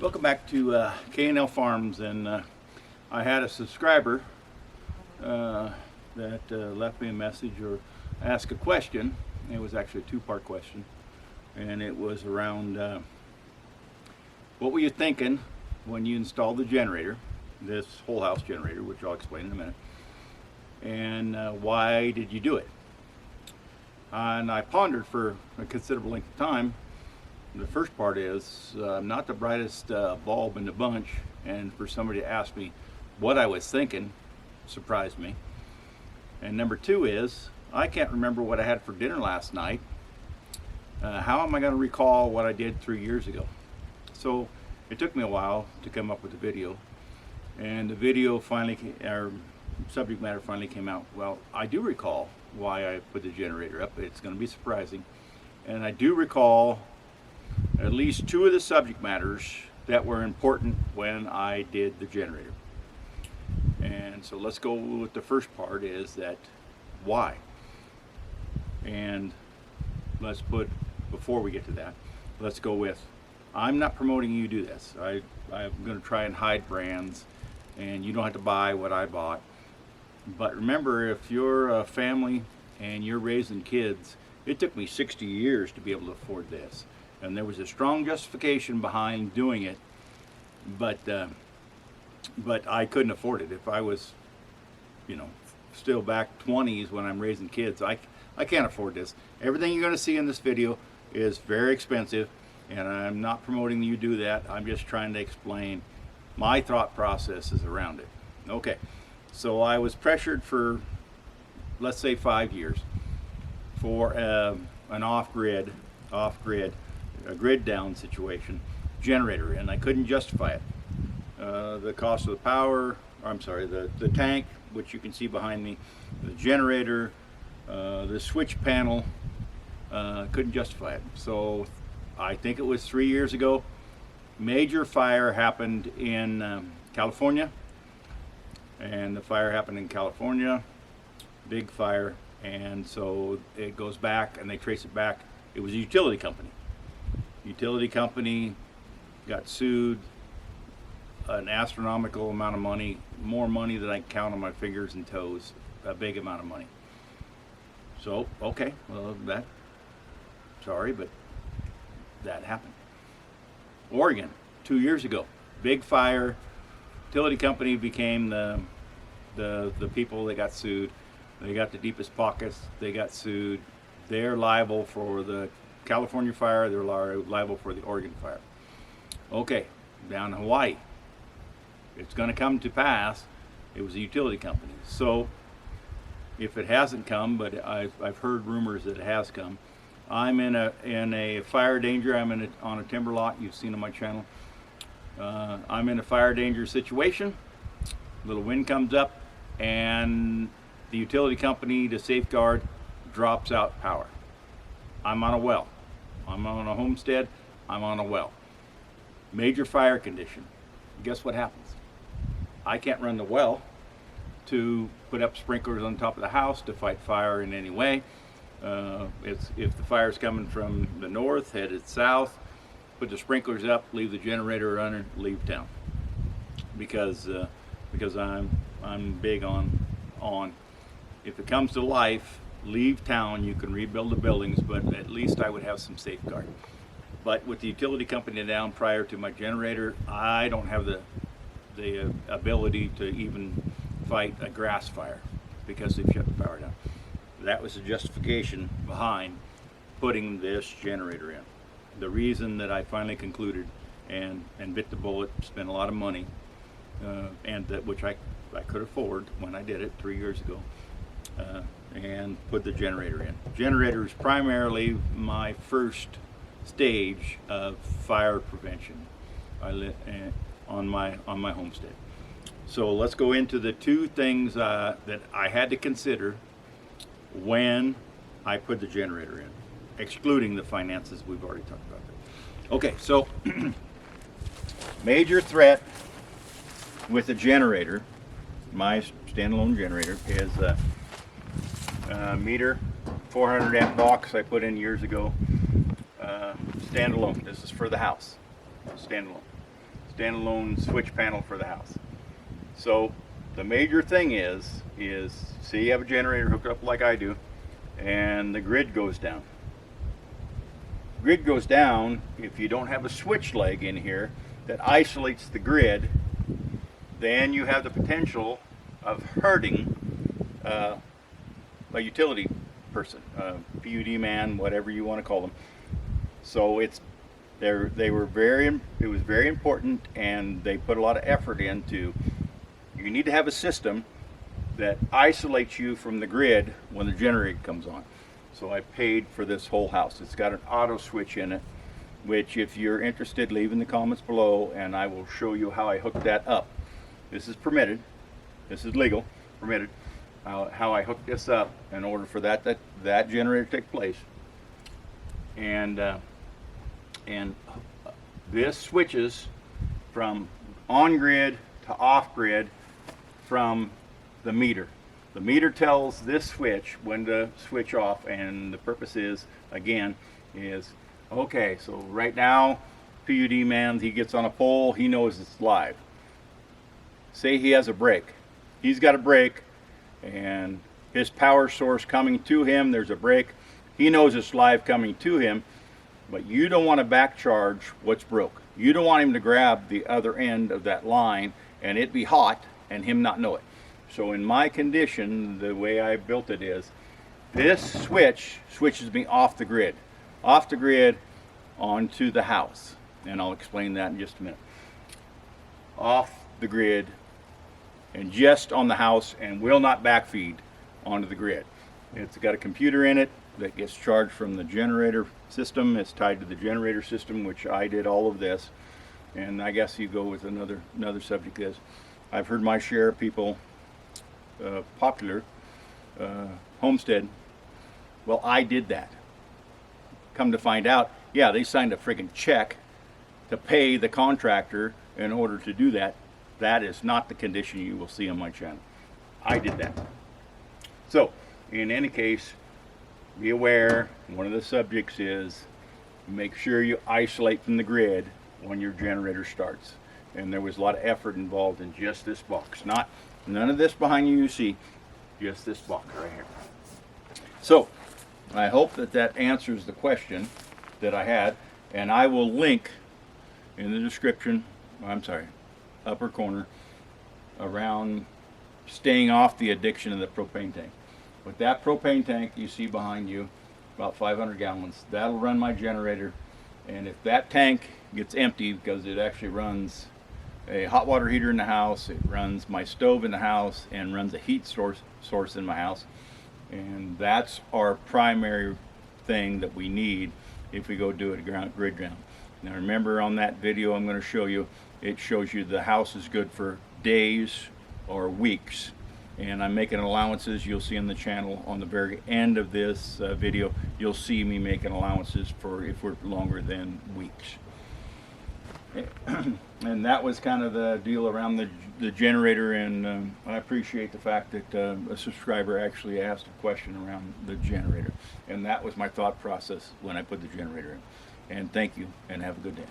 Welcome back to K&L Farms, and I had a subscriber that left me a message or asked a question. It was actually a two-part question, and it was around what were you thinking when you installed the generator, this whole house generator, which I'll explain in a minute, and why did you do it? And I pondered for a considerable length of time. The first part is I'm not the brightest bulb in the bunch, and for somebody to ask me what I was thinking surprised me. And number two is I can't remember what I had for dinner last night. How am I going to recall what I did 3 years ago? So it took me a while to come up with the video, and the video finally, our subject matter finally came out. Well, I do recall why I put the generator up. It's going to be surprising, and I do recall at least two of the subject matters that were important when I did the generator. And so let's go with the first part, is that why. And let's put, before we get to that, let's go with, I'm not promoting you do this. I'm going to try and hide brands, and you don't have to buy what I bought. But remember, if you're a family and you're raising kids, it took me 60 years to be able to afford this. And there was a strong justification behind doing it, but I couldn't afford it. If I was, still back 20s when I'm raising kids, I can't afford this. Everything you're going to see in this video is very expensive, and I'm not promoting you do that. I'm just trying to explain my thought processes around it. Okay, so I was pressured for, let's say, 5 years for an off-grid, a grid down situation generator, and I couldn't justify it. The cost of the power, the tank, which you can see behind me, the generator, the switch panel, couldn't justify it. So I think it was 3 years ago, major fire happened in California, and the fire happened in California, big fire, and so it goes back and they trace it back. It was a utility company. Utility company got sued, an astronomical amount of money, more money than I can count on my fingers and toes, a big amount of money. So, okay, well, sorry, but that happened. Oregon, 2 years ago, big fire, utility company became the people that got sued. They got the deepest pockets, they got sued. They're liable for the California fire, they're liable for the Oregon fire. Okay, down in Hawaii, it's going to come to pass. It was a utility company. So if it hasn't come, but I've heard rumors that it has come, I'm in a fire danger. I'm on a timber lot. You've seen on my channel. I'm in a fire danger situation. A little wind comes up, and the utility company, to safeguard, drops out power. I'm on a well. I'm on a homestead. I'm on a well. Major fire condition. Guess what happens? I can't run the well to put up sprinklers on top of the house to fight fire in any way. If the fire's coming from the north, headed south, put the sprinklers up, leave the generator running, leave town. Because I'm big on if it comes to life, leave town. You can rebuild the buildings, but at least I would have some safeguard. But with the utility company down prior to my generator, I don't have the ability to even fight a grass fire because they've shut the power down. That was the justification behind putting this generator in. The reason that I finally concluded and bit the bullet, spent a lot of money, and that which I could afford when I did it 3 years ago, and put the generator in. Generator is primarily my first stage of fire prevention on my homestead. So let's go into the two things that I had to consider when I put the generator in, excluding the finances. We've already talked about that. Okay, so major threat with the generator, my standalone generator, is a meter 400 amp box I put in years ago, standalone. This is for the house, standalone. standalone switch panel for the house. So the major thing is say you have a generator hooked up like I do, and the grid goes down. Grid goes down if you don't have a switch leg in here that isolates the grid. Then you have the potential of hurting a utility person, PUD man, whatever you want to call them. So it was very important, and they put a lot of effort into. You need to have a system that isolates you from the grid when the generator comes on. So I paid for this whole house. It's got an auto switch in it, which if you're interested, leave in the comments below and I will show you how I hooked that up. This is permitted. This is legal, permitted. How I hooked this up in order for that generator to take place. And this switches from on-grid to off-grid from the meter. The meter tells this switch when to switch off, and the purpose is, again, okay, so right now, PUD man, he gets on a pole, he knows it's live. Say he has a break. He's got a break, and his power source coming to him, there's a break. He knows it's live coming to him, but you don't want to back charge what's broke. You don't want him to grab the other end of that line and it be hot and him not know it. So in my condition, the way I built it is, this switch switches me off the grid onto the house. And I'll explain that in just a minute. Off the grid and just on the house, and will not backfeed onto the grid. It's got a computer in it that gets charged from the generator system. It's tied to the generator system, which I did all of this. And I guess you go with another subject is, I've heard my share of people, popular, Homestead, well, I did that. Come to find out, yeah, they signed a friggin' check to pay the contractor in order to do that. That is not the condition you will see on my channel. I did that. So, in any case, be aware, one of the subjects is make sure you isolate from the grid when your generator starts. And there was a lot of effort involved in just this box. None of this behind you see, just this box right here. So, I hope that answers the question that I had, and I will link in the description, upper corner, around staying off the addiction of the propane tank. With that propane tank you see behind you, about 500 gallons, that'll run my generator. And if that tank gets empty, because it actually runs a hot water heater in the house, it runs my stove in the house, and runs a heat source in my house, and that's our primary thing that we need if we go do it grid down. Now remember, on that video I'm going to show you, it shows you the house is good for days or weeks, and I'm making allowances. You'll see on the channel on the very end of this video, you'll see me making allowances for if we're longer than weeks. And that was kind of the deal around the generator, and I appreciate the fact that a subscriber actually asked a question around the generator, and that was my thought process when I put the generator in. And thank you, and have a good day.